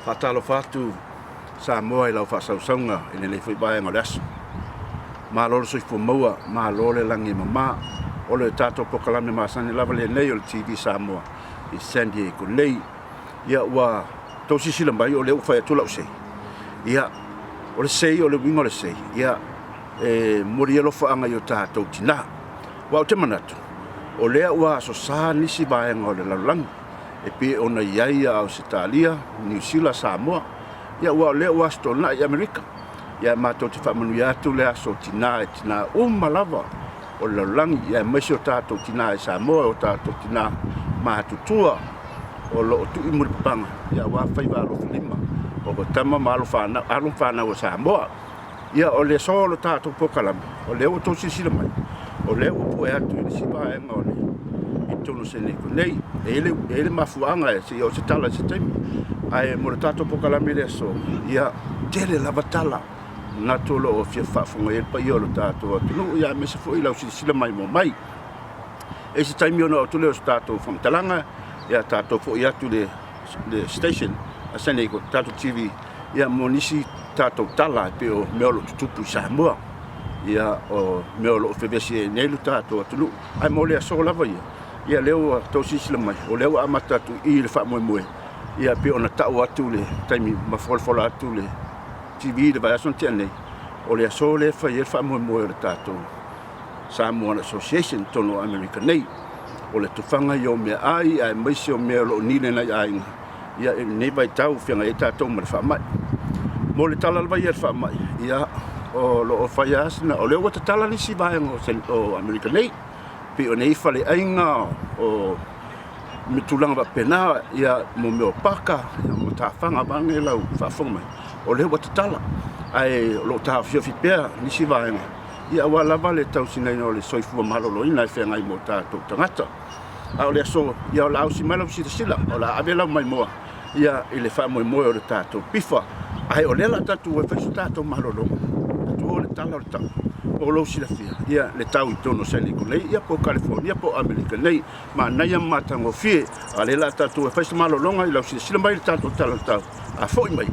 Fatalo fatu sa moa I lau whasausaunga I le whi bae ngores. Ma lolo soi fu maua, ma lole langi mama, o le tato pokalame masani lava le nei o le TV Samoa I San Diego nei. Ia ua tausi sila mai o le uwhai atula o sei. Ia o le sei o le wingo le sei. Ia mori alofa anga I o tato tina. Wa o te manatu. O lea ua so sa nisi bae ngā o le laulangi. E pe ona iaia au Sitalia, New Zealand, Samoa. Ia ua lea ua stona I Amerika. Ia mātou te whamanu atu lea so tina e tina lava o laulangi. Ia maisi o tātou tina e Samoa o tātou tina mātutua o lo tu I muripanga. Ia ua whaiwa alofa lima. O ko tama ma alo whanau o Samoa. Ia o le solo tātou pokalame. O lea o tō sisira mai. O lea o pue atu I sipa e ngā o le. Tono se neko nei ele mafuanga e se o se tala se taimi ai mo tato pokalame le so ia tele la batala na tolo o fia fafonga e pa yo tato no ia me se foi la sila mai mo mai e se taimi ono to le tato from talanga ia tato fo ia tu le station a se neko tato TV ia monisi tato tala pe o meolo tupu Samoa ia o meolo fevesi nelu tato tu ai mo le so lava ia leo tausi sila mai o leo amata tu I le fa moe ia pe ona tau atu le taimi ma fol atu le TV de vai son tene o le so le fa moe le tato Samoan Association tono America nei o le tufanga yo me ai mai se o me lo ni le na ai ia nei vai tau fianga e tato ma fa mai mo le tala vai fa mai ia o lo fa na o le o tala ni si vai o America nei pe o nei fale ainga o mitulanga ba pena ia mo me opaka ia mo tafanga bange lau fa fonga o le wa tala ai lo ta fio fipea ni si vaenga ia wala vale tau sinai no le soifu malolo ina fe ngai mo ta to tangata a le so ia la usi malo si sila o la avela mai mo ia ile fa mo o le tato pifa ai o le la tatu e fa tato malolo tu o le tala o le tala o lo sila fia ia le tau I tono seli ko nei ia po California po America nei ma na ia mata ngo fie ale la tatu e festa malo longa I lo sila mai tatu tala tau a foi mai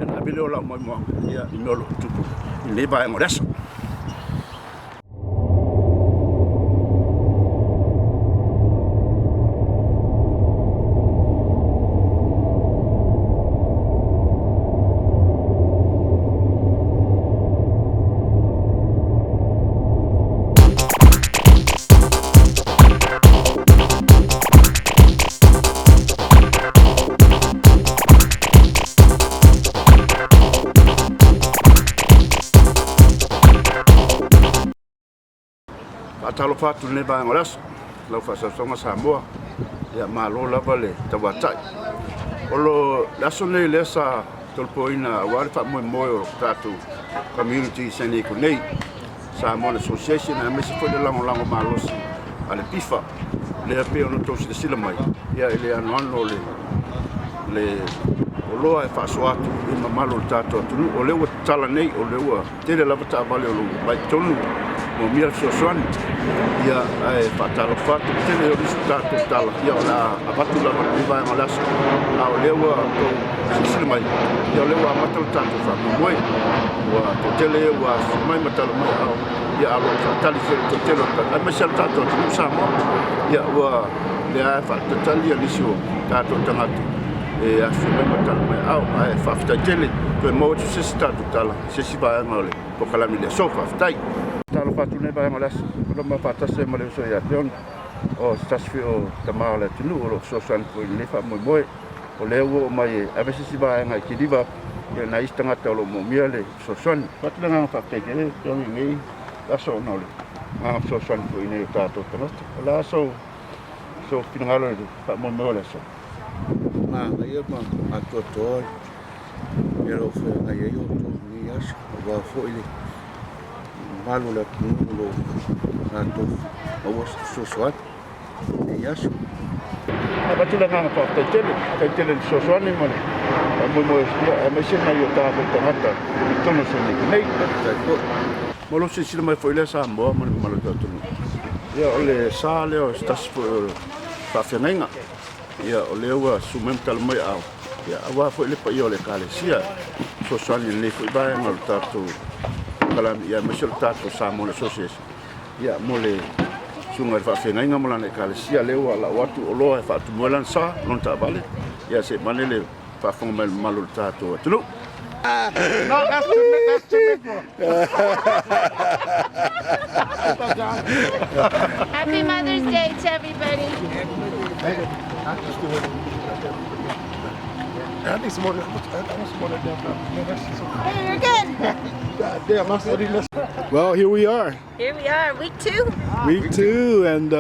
na bile o la mai mo ia I no lo tupu I le ba ngo resa talo fatu ne ba ngolas lau fa sa songa Samoa ia malo lava le tawatai olo laso nei le sa tolpoina wale fa mo o tatu community sene ko nei Samoan Association a me se foi le lango malosi ale pifa le pe ono to se sila mai ia ile ano le olo e fa so atu I malo tatu tu o le tala nei o le tele lava ta vale o vai tonu mo mia soan ia ai patalo fatu tele o tato tala ia la abatu la vai malas au lewa to sila mai ia lewa matal tato fa mo wa to tele wa mai matal mai au ia alo tali to tele a me sel tato tu samo ia wa le a fa tali alisio tato tangatu e a mai matal mai au ai fa tele to mo se tato tala se si va ngale po kala mile sofa tai talo fatu ne ba ngalas no ma fatase ma le so ya tion o stasfi o tamala tinu o so san ko le fa mo o le wo mai a vesi si ba ngai ki diva e na istanga talo mo miele so san patla nga fa te ke to ni aso no le ma so san ko ine tato tamat la so finalo fa mo le so ma ia ma a to ero fe ngai yo to ni as va fo ile malo la kulo tanto o so soat e yaso a batula nga pa tele so soat ni mo a me se na yo ta ko tata tono se ni nei mo lo se sila mai foi le Samoa mo malo tatu ia ole sale o stas fa fenenga ia o le ua sumem tal mai au Ia awa fo le pa yo le kalesia. So sali le fo ba ngal tato kalam ia masel tato sa mo le soses. Ia mo le sunga fa fenga nga mo le kalesia le wala watu olo fa tu molan sa non ta vale. Ia se manele fa fong malul tato. Tulu. No, that's too big. Happy Mother's Day to everybody. I need some more. I want some more of that. Hey, you're good. Damn, I'm sorry. Well, here we are, Here we are, week 2. week 2, and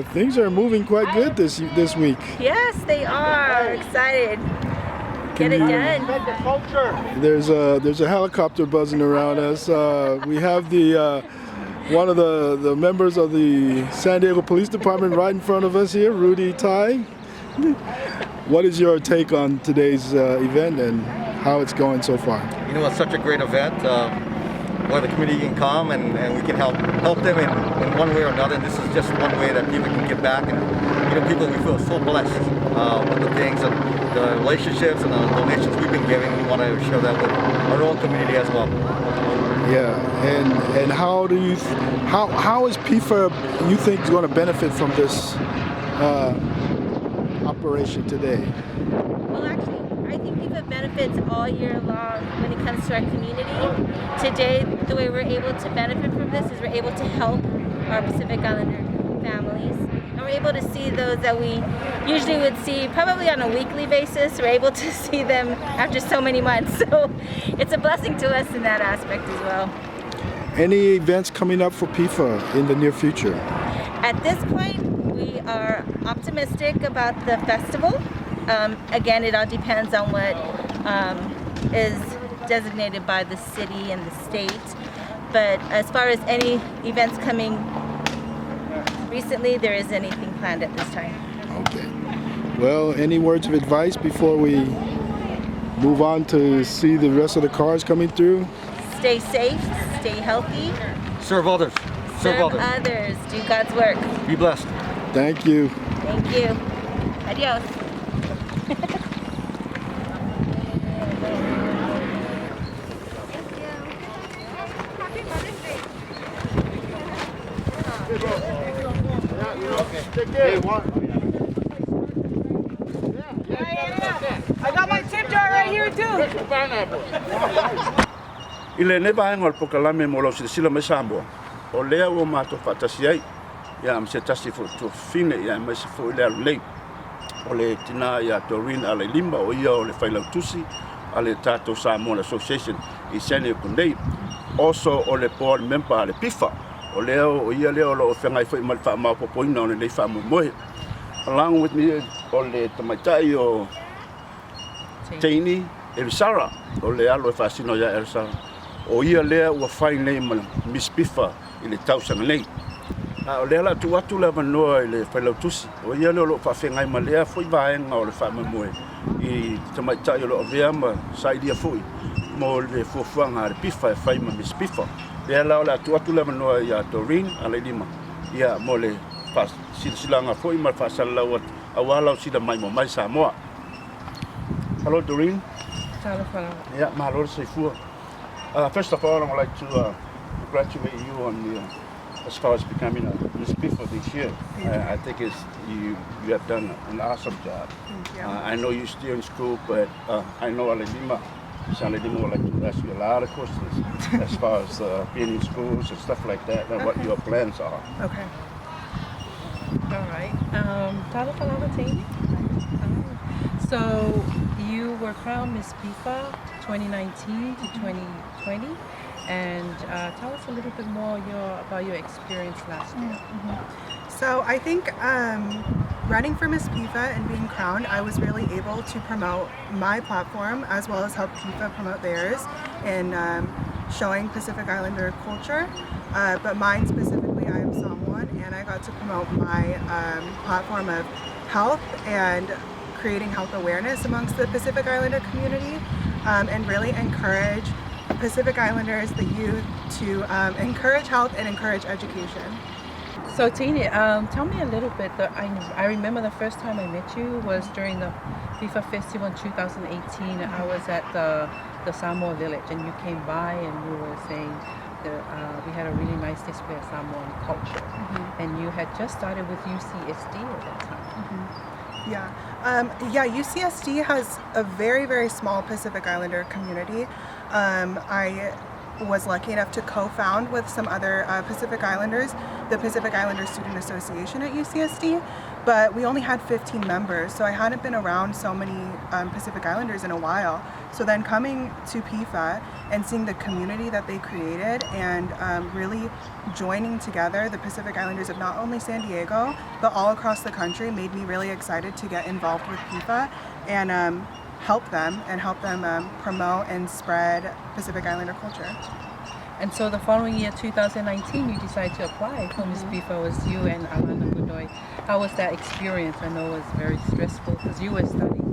things are moving quite good this week. Yes, they are. Excited. Get it done. There's a helicopter buzzing around us. We have the one of the members of the San Diego Police Department right in front of us here, Rudy Tai. What is your take on today's event and how it's going so far? You know, it's such a great event where the community can come and we can help them in one way or another. And this is just one way that people can give back. And you know, people, we feel so blessed with the things and the relationships and the donations we've been giving. We want to share that with our own community as well. Yeah, and how is PIFA you think is going to benefit from this operation today? Well, actually, I think PIFA benefits all year long when it comes to our community. Today, the way we're able to benefit from this is we're able to help our Pacific Islander families. And we're able to see those that we usually would see probably on a weekly basis. We're able to see them after so many months. So it's a blessing to us in that aspect as well. Any events coming up for PIFA in the near future? At this point, we are optimistic about the festival. Again, it all depends on what is designated by the city and the state. But as far as any events coming recently, there isn't anything planned at this time. Okay. Well, any words of advice before we move on to see the rest of the cars coming through? Stay safe, stay healthy, Serve others. serve others, do God's work. Be blessed. Thank you. Thank you. Adios. I got my tip jar right here too. Ile ne va ngol pokalame mo lo sila me sambo. O lea o mato fatasi ai. Ya mse tasi fo to fine ya me se fo le le. O le tina ya Doreen ale limba o ia o le faila tusi ale tato Samoan Association I sene kundei. Also o le board member ale PIFA. O lea o ia lea o lo fengai fo mal fa ma po ina o le fa mo mo. Along with me o le tamatai o Taini Elisara o le alo fa sino ya Elisara. O ia lea ua fai nei ma Miss PIFA I le tausanga nei. O lea la tu atu le manoa I le whailautusi. O ia leo lo whawhengai ma lea fwoi vaenga o le whaamamoe. I tamaitai o lo avea ma saidia fwoi. Mo le fuafuanga le PIFA e whai ma Miss PIFA. Lea lao la tu atu le manoa I a Doreen a le lima. Ia mo le silanga fwoi ma whasalau awalau sida mai mo mai Samoa. Hello Doreen. Yeah, mahalo se fua. First of all, I would like to congratulate you on the, as far as becoming a Miss PIFA this year. I think you have done an awesome job. I know you're still in school, but I know Alalima would like to ask you a lot of questions as far as being in schools and stuff like that, and what your plans are. Okay. All right. So you were crowned Miss PIFA 2019 to 2020, and tell us a little bit more about your experience last year. So I think running for Miss PIFA and being crowned, I was really able to promote my platform as well as help PIFA promote theirs in showing Pacific Islander culture. But mine specifically, I am Samoan, and I got to promote my platform of health and creating health awareness amongst the Pacific Islander community, and really encourage Pacific Islanders, the youth, to encourage health and encourage education. So Tini, tell me a little bit. I remember the first time I met you was during the FIFA Festival in 2018. I was at the Samoa Village, and you came by and you were saying that we had a really nice display of Samoan culture, and you had just started with UCSD at that time. Yeah, UCSD has a very, very small Pacific Islander community. I was lucky enough to co-found with some other Pacific Islanders the Pacific Islander Student Association at UCSD, but we only had 15 members, so I hadn't been around so many Pacific Islanders in a while. So then coming to PIFA and seeing the community that they created and really joining together the Pacific Islanders of not only San Diego, but all across the country made me really excited to get involved with PIFA and help them promote and spread Pacific Islander culture. And so the following year, 2019, you decided to apply for Miss PIFA. It was you and Alana Godoy. How was that experience? I know it was very stressful because you were studying,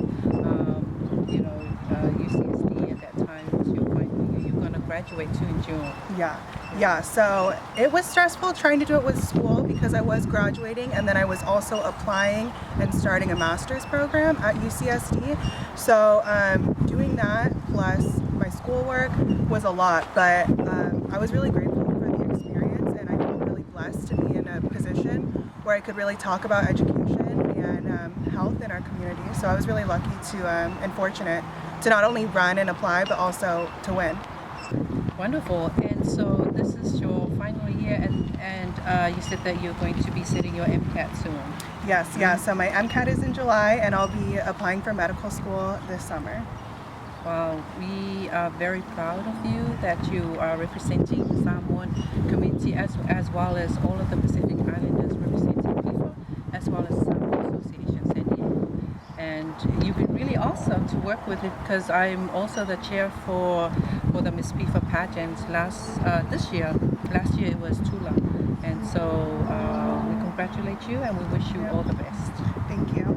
UCSD at that time. It was your final year. You're going to graduate too in June. Yeah. So it was stressful trying to do it with school because I was graduating, and then I was also applying and starting a master's program at UCSD. So doing that plus my schoolwork was a lot, but I was really grateful for the experience, and I felt really blessed to be in a position where I could really talk about education and health in our community. So I was really lucky to and fortunate to not only run and apply, but also to win. Wonderful. And so this is your final year, and you said that you're going to be sitting your MCAT soon. Yes, yeah. So my MCAT is in July, and I'll be applying for medical school this summer. Well, we are very proud of you that you are representing the Samoan community as well as all of the Pacific Islanders representing PIFA, as well as the Samoan Association San Diego. And you've been really awesome to work with it because I'm also the chair for the Miss PIFA pageant this year. Last year it was Tula. And so we congratulate you and we wish you all the best. Thank you.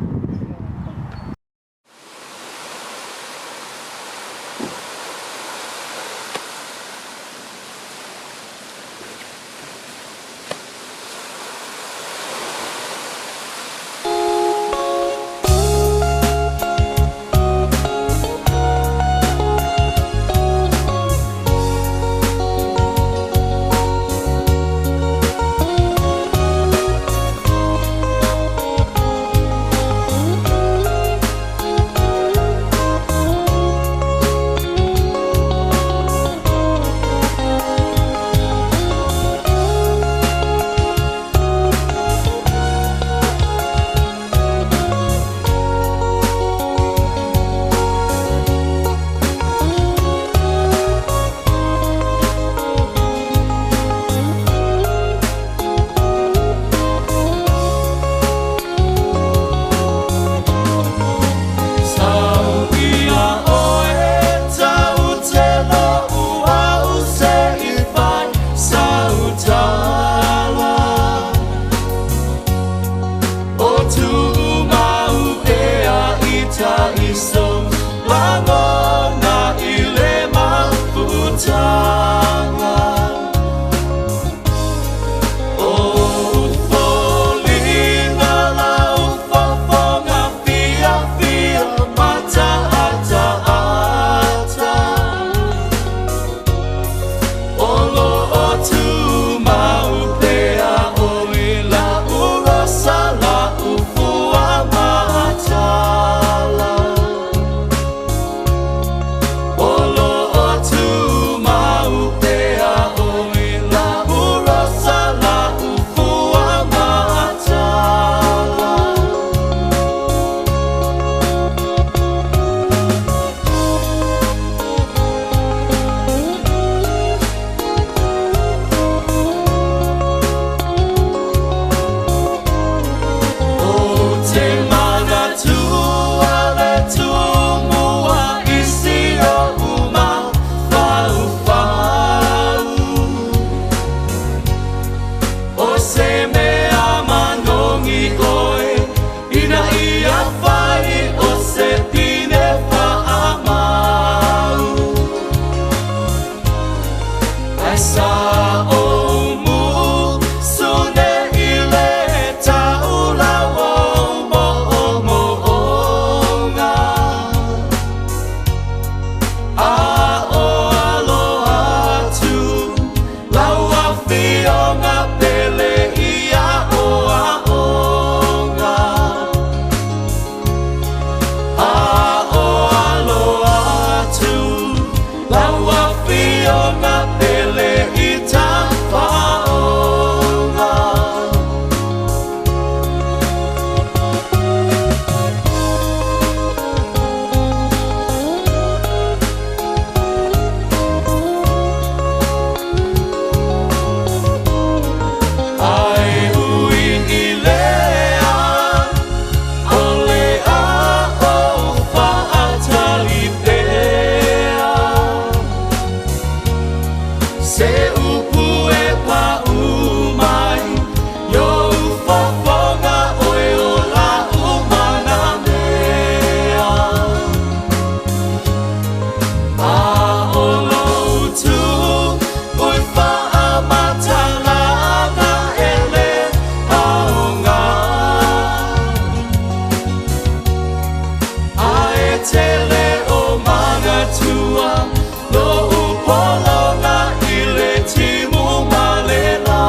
tua no upolonga ile timu malela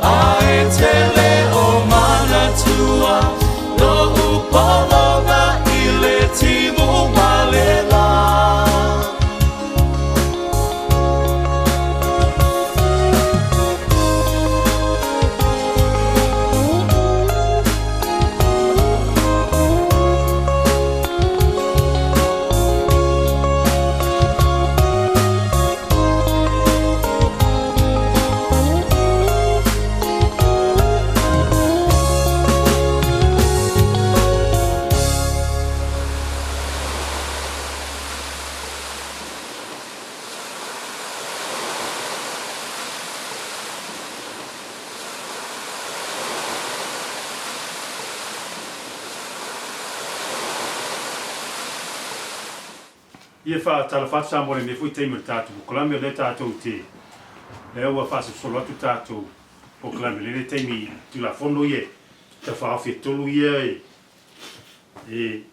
ai tele o mana tua no upolonga ile timu malela Ia wha talafat sa mole me fui teimur tātou. Kolame le tātou te. Le ua wha solo atu tātou. O kolame le teimi tu la fono ie. Te wha awhi tolu ia e.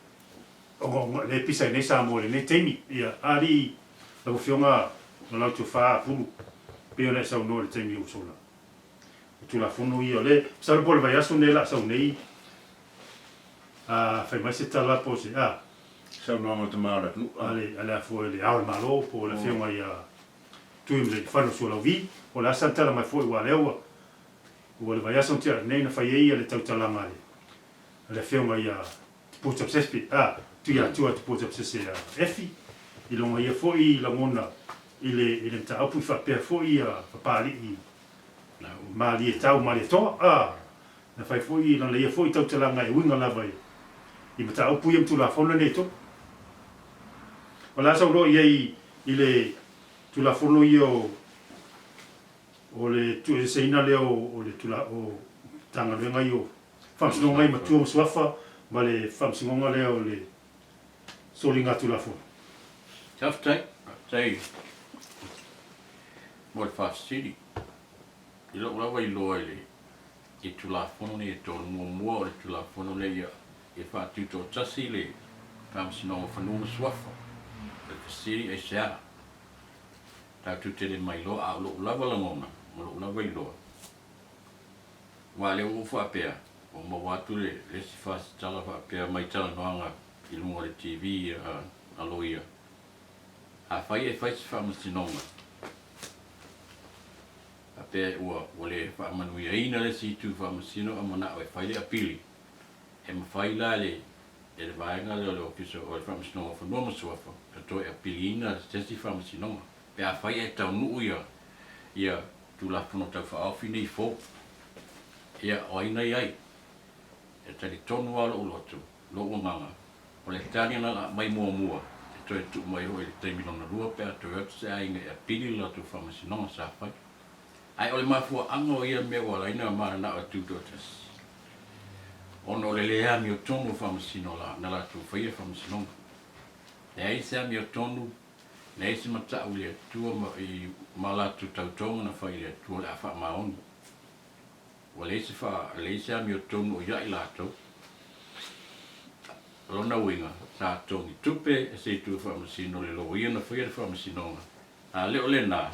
Le pisa ne sa mole ne teimi. Ia ari lau fionga na lau tu wha pulu. Peo ne sau no le teimi o sola. Tu la fono ia le. Saru pole vai aso ne la sau nei. Whai mai se tala po se. Sau noa te maara. Ale a foi le aul malo po la fionga ia tuim le whanu sua lau vi. O la santala mai foi ua leua. Ua le vai aso tia nei na whai ia le tautalanga le. Le fionga ia puta psespi. Tu ia tua te puta psese efi. I longa ia foi la ngona. I le mta aupu whapea foi ia whapari i. Mali e tau, mali e toa. Na whai foi la ia foi tautalanga e winga lava i. I mta aupu ia mtu la whona nei to. O la sau lo i le tu la fono i o le tu e seina leo o le tu la o tanga renga i o whamsingonga i matua msuafa ma le whamsingonga leo le solinga tu la fono. Taftai, mo le whafsiri. I lo rawa i loa i tu la fono ni e tōru mua o le tu la fono le ia e whātuto tasi le whamsingonga whanunga msuafa. Siri e sea tatu te mai lo a lo lava la ngona mo lo lava i loa wa le o fa pea o mo watu le si fa tala fa pea mai tala noanga i lunga le TV a loia a fai e fai fa msinonga a pea o le fa manuia ina le si tu fa msino a mana o fai le apili e ma fai la le e vaenga le ofiso o le whamsinonga whanua masuafa ka toi a pilina tesi whamsinonga pe a whai e tau nuu ia tu la whano tau whaawhi nei fō ia o aina iai e tali tonu ala o lotu lo nganga o le tani ana mai mua e toi tu mai hoi le teiminona rua pe a toi atu se ainga e a pili la tu whamsinonga sa whai ai o le mafua anga o ia mea wala ina maa na o tutotas ono le lea mi o tonu whamasino na la tu whaia whamasino. Ne eise a mi o tonu, ne eise matau le tua i malatu tautonga na whai le tua le a wha maonu. Wa le eise a mi o tonu o iai lato. Lona winga, sa tongi tupe e se tu whamasino le lo ia na whaia le whamasino. A leo le nā,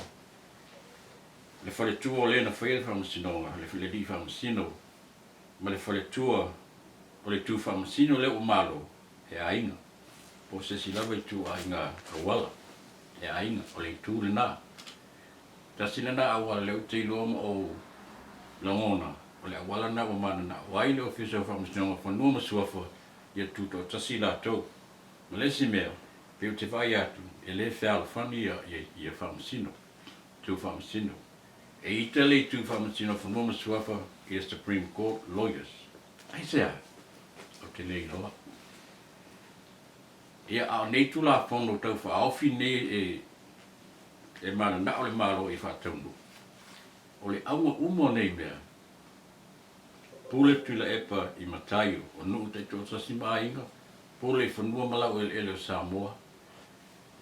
le whale tua o le na whaia le whamasino, le di whamasino. Ma le whale tua o le tu whamasino le o malo e ainga. Po se si lawa i tu ainga awala e ainga o le tu le nā. Ta sina na awala leo te iloma o langona o le awala na o mana na wai le ofisa whamasino ma whanua masuafa ia tuto tasi la tau. Ma le si mea, peo te whai atu e le whiala whani ia whamasino, tu whamasino. E ita le tu whamasino whanua masuafa ia Supreme Court lawyers. Ai sea, o te nei loa. Ia a nei tu la whono tau whaawhi nei e mana na o le maro e whataunu. O le aua umo nei mea, pule tu la epa i mataio o nuu te tō sasi mainga, pule i whanua malau ele o Samoa,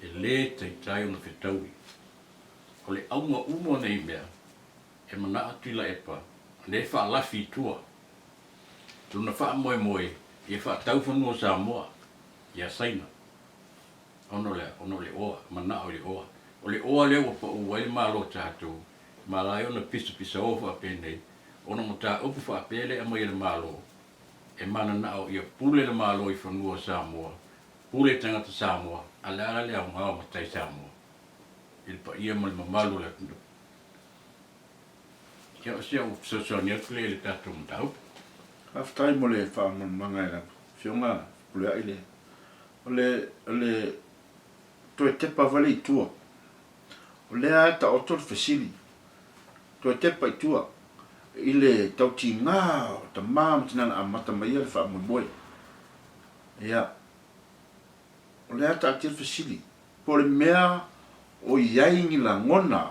e le te taio na whetaui. O le aua umo nei mea, e mana atu la epa, ne wha lafi tua. Tuna wha moe moe, e wha tau whanua Samoa, ia saina ono le oa mana o le oa le o wai malo tatu malai ona pisa o fa pene ona mota upu fa pele a mai le malo e mana na o ia pule le malo i fanua Samoa pule tangata Samoa ala le au ngā matai Samoa il pa ia mal malu le kundu kia sia o so ni le tatu mtau half time mo le fa manga la fionga pule ile ole to te pa vale tua ole ata o to fasili to te pa tua ile tau tinga ta mam tina amata mai le fa mo boy ya ole ata te fasili por mea o iai ni la ngona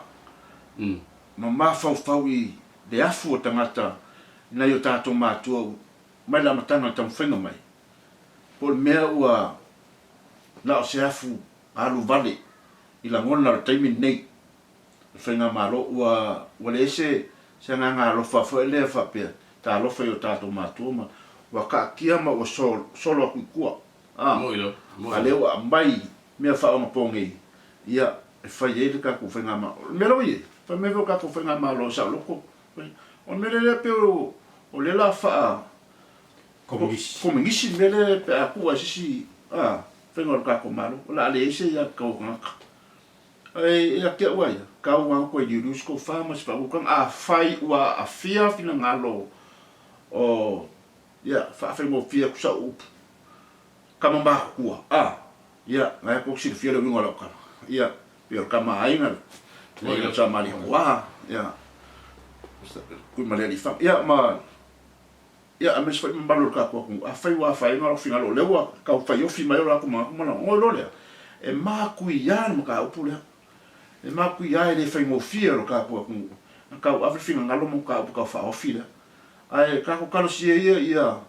mama fau i de afu o tangata na yo tato matua mai la matanga tam whenga mai por mea ua na o se afu alu vale i la ngona o taimi nei whenga malo ua le ese se nganga alofa fo ele fa pe ta alofa yo tato matua ma ua ka kia ma o solo aku kua moilo ale ua mai mea fa o pongi ia e fai ele ka ku whenga ma melo ye fa me vo ka ku whenga ma lo sa loko o mele le pe o le la fa komingisi mele pe aku a sisi whenga ka ko malo o la le ese ya ka o ngaka ai ia kia ua ia ka ua ko i diurus ko fa mas fa ukang a fai ua a fia fina ngalo o ia fa fai mo fia ku sa up kama ba kua ia ngai ko si fia le winga lo ka ia pero kama ainga le sa mali wa ia ku mali li fa ia ma ia ames fa mbalo ka ko a fai wa fai no fina lo lewa ka fai o fi mai lo ko ma no lo le e ma ku ia no ka upule e ma ku ia le fai mo fia lo ka ko ka a fina ngalo mo ka fa o fila ai ka ko kalo si ia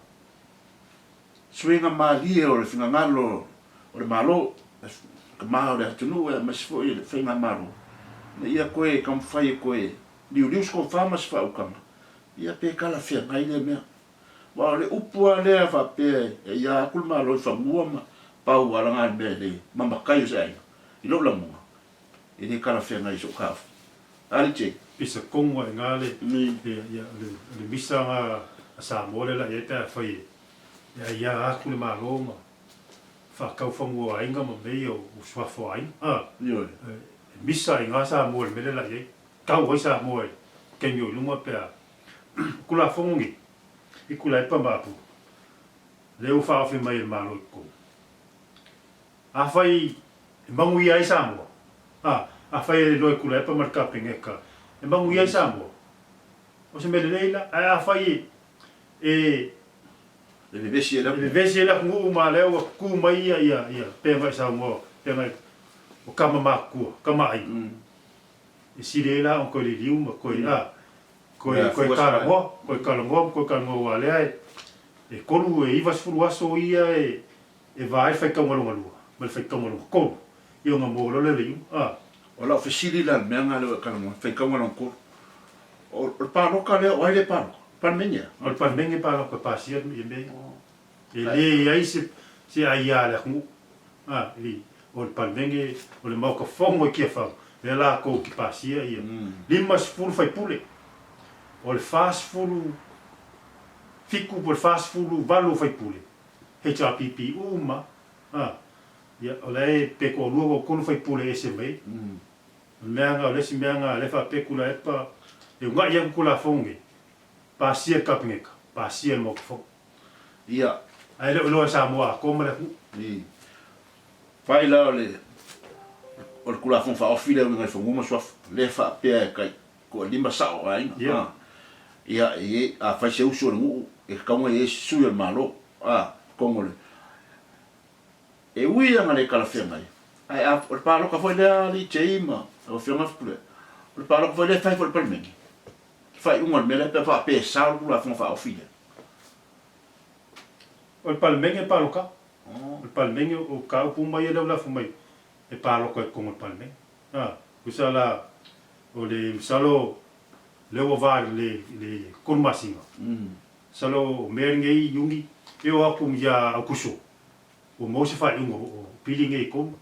swinga mali o le fina ngalo o le malo ka mau le tunu e mas fo ile fenga maru na ia koe kam fai koe liu sko famas fa ukama ia pe kala fia ngai le mea wa le upua le fa pe e ia kul malo fa muama pau ala ngai be le mama kai sai i lo la mo e le kala fia ngai so ka ali che pisa kongo ngale ia le misa nga sa mole la ia ta fai ia akule malo ma fa kau fongo ainga mo meio o swa fo ai yo misa inga sa mo mele la ye kau ho sa mo ke mi luma pe kula fongi i kula pa mapu le o fa fi mai malo ko a fai mangu ia sa mo a fai lo kula pa marka pengeka e mangu ia sa mo o se mele leila a fai le vesi la ngu ma le o ku mai ia pe vai sa mo pe mai o kama ma ku kama ai e si le la on ko le liu ma ko ko kala mo wa le ai e kolu e ivas fulu aso ia e vai fai ka ngalo ma fai ka ngalo ko io nga mo le liu o la ofisili la me nga le ka mo fai ka ngalo ko o pa no ka le o ai le pa Palmenia. O Palmenia para ko pasia e me. Ele aí se aí ala com ali o Palmenia o le mau ka fongo ki fa. Le la ko ki pasia ia. Limas fulu fai pule. O le fast fulu fiku por fast fulu valo fai pule. HRPP uma ia o le pe ko luo ko fai pule ese me. Meanga le si meanga le fa pe kula e pa e nga ia kula fonge. Pasia kapingeka, pasia mo fo. Ia. Ai le lo sa mo a como le. Ni. Fai la le. O kula fon fa ofile ngai fo mo so le fa pe kai ko lima sa o ai. Ia e a fa se uso no e ka mo e su el malo. Como le. E ui anga le kala fenga. Ai a o palo ka foi le ali cheima. O fenga fule. O palo ka foi le fai fo Palmenia. Fai uma mele pe fa pe sal la fon fa ofile. O Palmenia pa loka. O Palmenia o ka pu mai le la fumai. E pa loka con o Palmenia. Usala o le salo le o var le kurmasinga. Salo meringi yungi e o apu ya akuso. o mo se fai o pili nge kom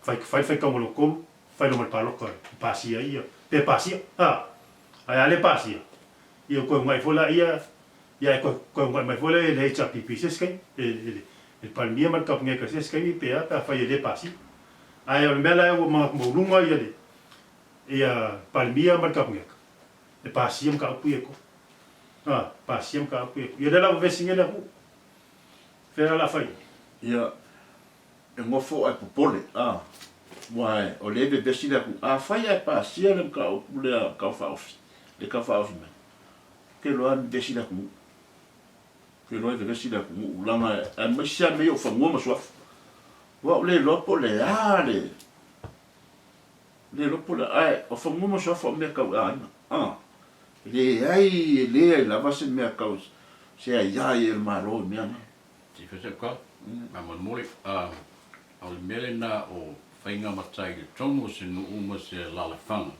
fai kongolo kom fai no mal palo ko pasia ia pe pasia ai ale pasia ia ko mai fola ia ko mai fola le cha pipi se skai el palmia mal kap nge ka se skai pe a fai le pasia ai o mela o mo lunga ia le ia palmia mal kap nge e pasia ka pu ko pasia ka pu ia de la vesinga la pu fera la fai ia e ngofo ai popole wai o leve besida ku fai ai pasia le ka le ka fa ofi le ka fa ofi ke lo an besida ku ke lo de besida ku ulanga a misia me o fa ngoma so wa le lopo le le lopo le ai o fa ngoma so fa me ka le ai le la va se me ka se ai el malo mi ana ti fese ka ma mon mole au melena o fainga matai le tongo se no uma se lalafanga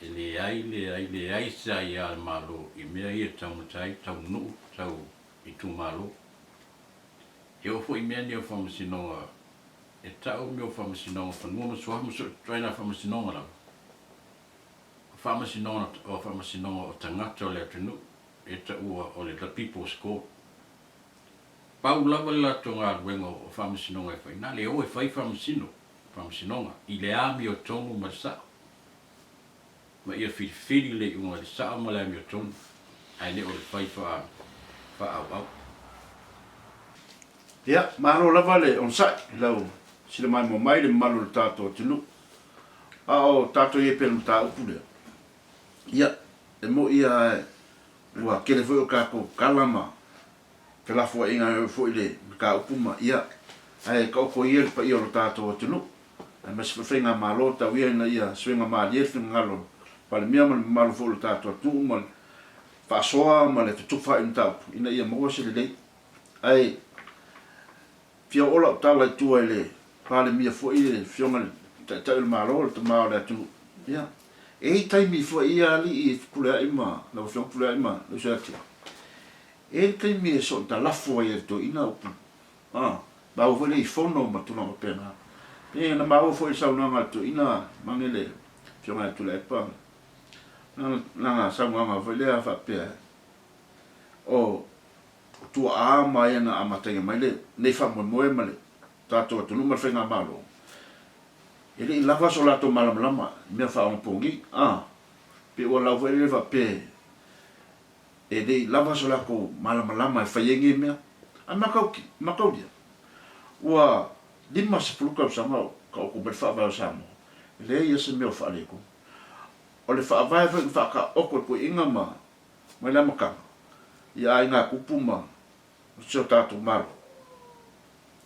le ai sa ia malo I mea ia tau matai tau no tau I tu malo e o fo I mea ni o whamasinonga e tau me o whamasinonga whanua masua maso traina whamasinonga la whamasinonga o tangata o le atunu e tau o le The People's Court pau lava le lato ngā ruenga o whamasinonga e whai nā le o e whai whamasinonga I le ami o tonu ma sao ma ia whiwhiri le unga le sao ma le ami o tonu ai le o le whai wha au ia malo lava le on sai lau sile mai mo mai le malo le tato tunu o tato ye pelu ta upule ia e mo ia ua kele foi o kako kalama ke la fo inga foi le ka upuma ia ai ka ko ia pa ia lo tato tunu ai mas fenga malo ta wi na ia swinga ma ia finga lo pa le mia malo fo lo tato tu mal fa soa ma le tu fa in tau ina ia mo se le ai fia ola tala tu ele pa le mia fo ia fionga ta il malo te ma le tu ia e tai mi fo ia ali I pula ima la fo pula ima lo se ati e tai mi so ta la fo ia to ina ba o le fono ma tu no pena e na ma o fo sa no ma tu ina mangele fionga tu le pa na sa mo ma fo le fa pe o tu a mai na amata mai le nei fa mo ma le tato tu no ma fenga malo ele lava so lato malama me fa un pongi pe o la vele va pe ele lava so la ko malama fa yengi me a makau dia wa dimma se fluka sa ma ko be fa va sa mo le yes me fa le ko o le fa va fa ka o ko inga ma la maka ya inga kupuma so tato malo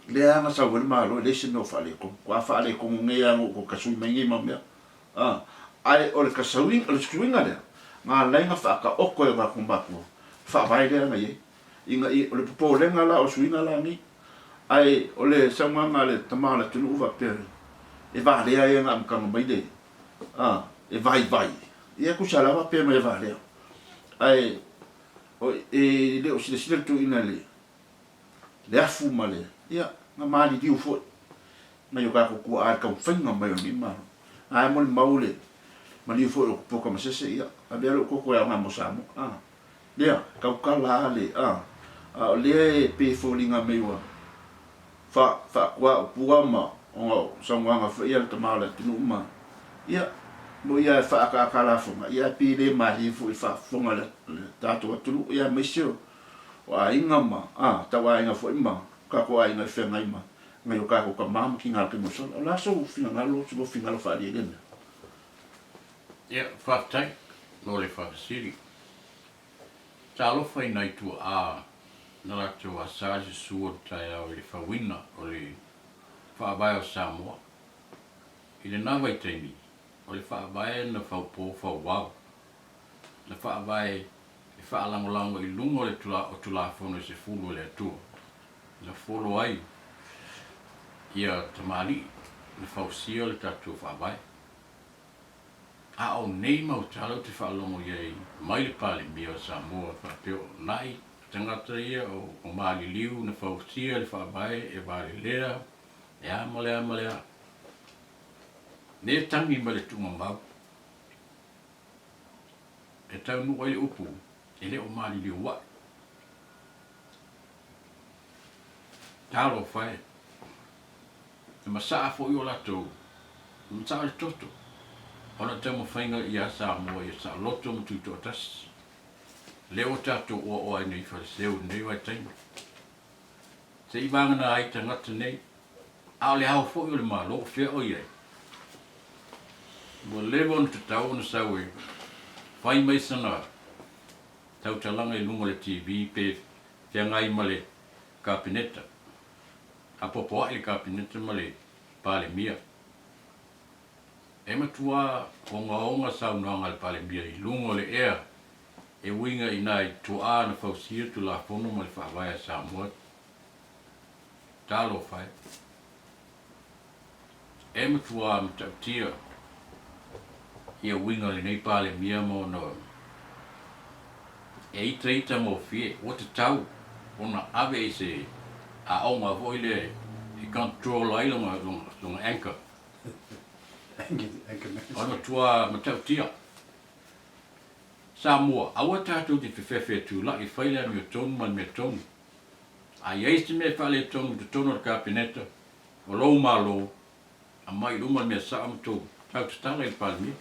le anga sa wel malo le se no fale ko fa le ko nge anga ko kasui mengi ma me ai o le kasui o le skuinga le nga lenga fa ka o ko ba kumbatu fa vai le nga ye inga o le popo lenga la o suinga la ni ai o le sama nga le tamala tunu va pe e va le ai nga am ka mai de e vai ia ku sala va pe me va le ai o e le o si tu ina le afu male ia nga mali diu fo na yo ka ko a ka fenga mai ni ma ai mo maule mali fo ko ko ma se ia a belo ko ko ya nga mo samo ia ka la le le pe fo linga me wa fa kwa puama o so nga fa ia to mala tinu ma ia mo ia fa ka la fo ia pi le mali fo fa fo nga le tato tu ia mesio wa inga ma ta wa inga fo ma ka ko ai na fe ngai ma ngai o ka ko ka mam ki ngal ke mo so la so fina ngalo so fina lo fa di den ia fa tai no le fa siri talo fa nai tu na la tu sa su tai o le fa wina o le fa ba o Samoa I le na vai temi o le fa ba na fa po fa wow le fa ba fa lango I lungo le tula fono se fulu le tu na folo ai ia tamali na fausia le tatu fa vai o nei mau talo te fa longo ye mai le pale mi o Samoa fa peo nai tangata ia o maali liu na whautia le whaamai e wale lea, e amalea. Ne tangi ma le tunga mau. E tau nu ai upu, e le o maali liu wa. Talo whae. E masaa fo i o lato, masaa le toto. Ona te mo whainga i a sa mua i a sa loto mo tuto atas. Leo tato o ai nei whare seo nei wai taima. Se i wangana ai tangata nei, ao le hao fo i o le maa loo whea o iei. Mo lewa on te tau na sau e, whai mai sana, tau talanga i lunga le TV pe whiangai ma le kapineta. A popo ai le kapineta ma le pale mia. E matua onga sau nanga le pale mia i lunga le ea, e winga i nai tua na fausia tu la fono ma le whaawaya Samoa. Talo whai. E matua matautia, ia winga le nei pale mia mo no. E ita mo fie, o te tau, ona ave e se a onga voile, e control ai longa anchor. Ona tua matautia. Samoa, awa tātou te whewhewhe tū la i whaile mi o tonu man me tonu. A ieisi me whale tonu te tonu ka pineta, o lou malo, a mai uman me sa am tō, tau te tala i palmi.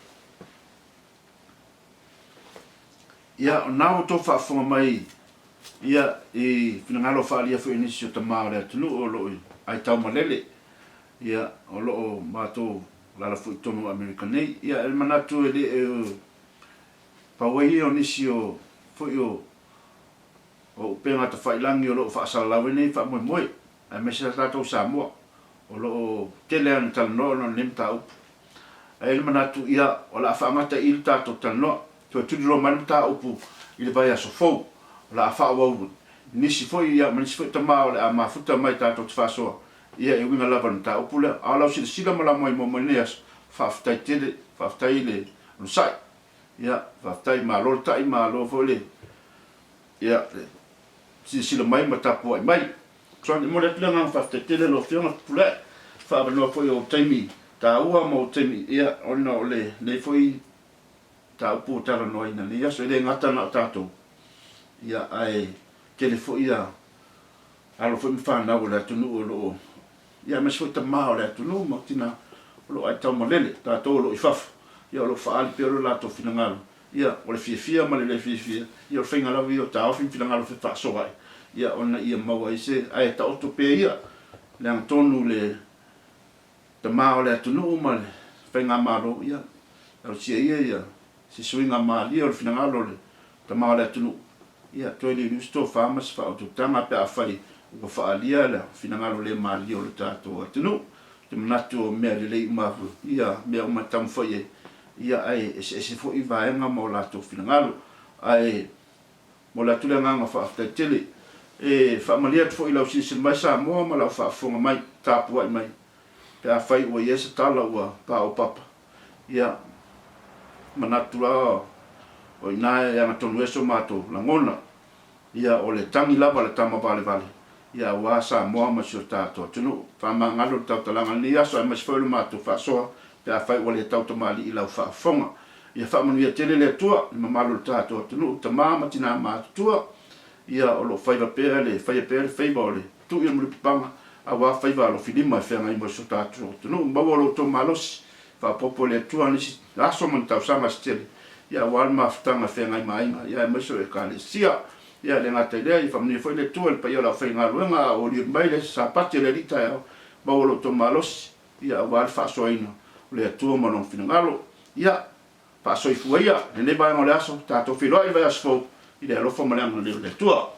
Ia, nao tō whaafonga mai, ia, i whinangalo whaalia fu inisi o ta maore atunu o loi, ai tau malele, ia, o loo mātou lala fu i tonu Amerika nei, ia, el manatu e le e pawai o nisi o fu i o penga ta whailangi o loo whaasalawe nei, wha moe, a mesa tātou Samoa, o loo tele anu talanoa no nem ta upu. El manatu ia, o la whaamata il tātou talanoa, to tudiro man ta upu i le vai aso fou la fa wa nisi foi ia man foi tama o a mafuta mai ta to faso ia e winga lava ta upu le ala si sila mala moi mo neas fa ftai tele fa ftai le no sai ia fa ftai ma lo tai ma lo fole ia si sila mai mata po mai so ni mo le tanga fa ftai tele lo fiona pule fa no foi o taimi ta ua mo taimi ia ona ole le foi ta upu tala no ina ni aso ele ngata na tato ia ai telefo ia alo foi fa na ola tunu lo ia mas foi ta ma ola tunu mo tina lo ai tau molele tato lo ifaf ia lo fa al pero la to finangalo ia o le fia ma le fia ia o finga la vio ta o finangalo fa so ai ia ona ia mau ai se ai ta o to pe ia le tonu le ta ma ola tunu ma le finga malo ia o sia ia si swinga mali o finangalo le ta mala tunu ia toile lusto famas fa o tanga pe afai o fa alia la finangalo le mali o le tato tunu te manato me le mafu ia me o matam foi ia ai se fo i vaenga mo la to finangalo ai mo la tule nga fa afta tele e fa malia fo i la si mai sa mo ma la fa fonga mai tapu ai mai pe afai o yes tala wa pa o papa ia manatura o ina ya matonu eso mato langona ia o le tangi lava le tama vale ia wa sa mo ma sota to tunu fa mangalo talanga ni aso ma sfolo mato fa so pe fa o le tauto mali ila fa fonga ia fa manu ia tele le tua ma malo tato tunu tama tina ma tua ia o lo fa le le tu ia mu panga a wa fa lo filima fa ngai mo sota tunu ba lo to malos fa popole tua ni aso man tau sama stele ia wal maftanga fe ngai mai ia meso e kale sia ia le ngata ile i famni foi le tua pa ia la fe ngai luenga o li mai le sapati le lita ia ba lo to malos ia wal fa soino le tua mono finangalo ia pa soi fuia ne ba ngole aso ta to filoi va asfo ile lo fo mala le tua